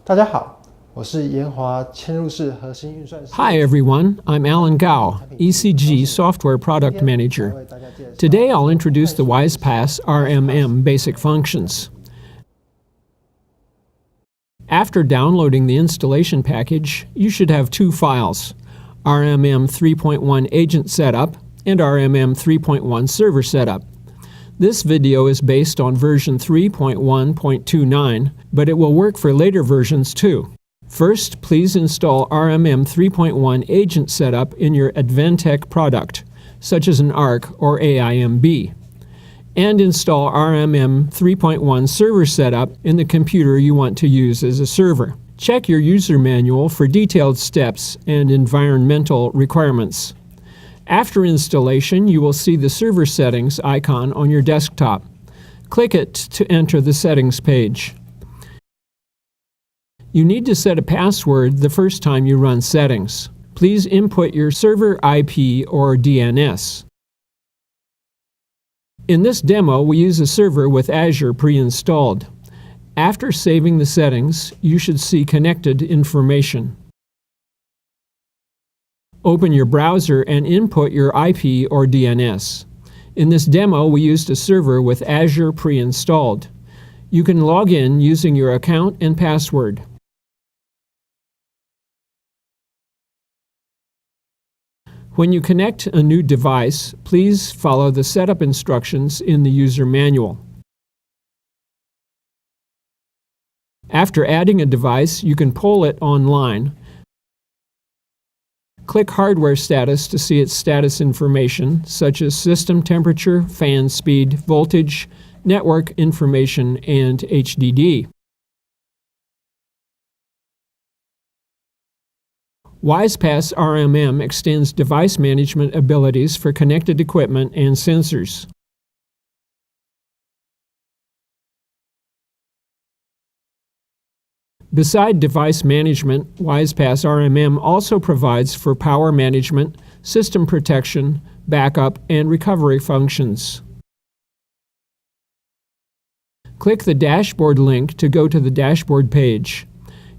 大家好，我是研华嵌入式核心运算师。 Hi everyone, I'm Alan Gao, ECG Software Product Manager. Today I'll introduce the WISE-PaaS RMM basic functions. After downloading the installation package, you should have two files, RMM 3.1 Agent Setup and RMM 3.1 Server Setup. This video is based on version 3.1.29, but it will work for later versions too. First, please install RMM 3.1 Agent Setup in your Advantech product, such as an ARC or AIMB, and install RMM 3.1 Server Setup in the computer you want to use as a server. Check your user manual for detailed steps and environmental requirements. After installation, you will see the server settings icon on your desktop. Click it to enter the settings page. You need to set a password the first time you run settings. Please input your server IP or DNS. In this demo, we use a server with Azure pre-installed. After saving the settings, you should see connected information. Open your browser and input your IP or DNS. In this demo, we used a server with Azure pre-installed. You can log in using your account and password. When you connect a new device, please follow the setup instructions in the user manual. After adding a device, you can pull it online. Click Hardware Status to see its status information, such as system temperature, fan speed, voltage, network information, and HDD. WISE-PaaS RMM extends device management abilities for connected equipment and sensors. Beside device management, WISE-PaaS RMM also provides for power management, system protection, backup, and recovery functions. Click the dashboard link to go to the dashboard page.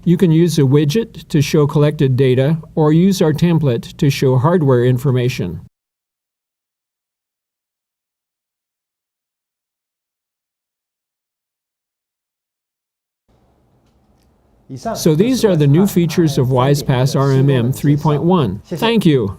You can use a widget to show collected data or use our template to show hardware information. So these are the new features of WISE-PaaS RMM 3.1. Thank you.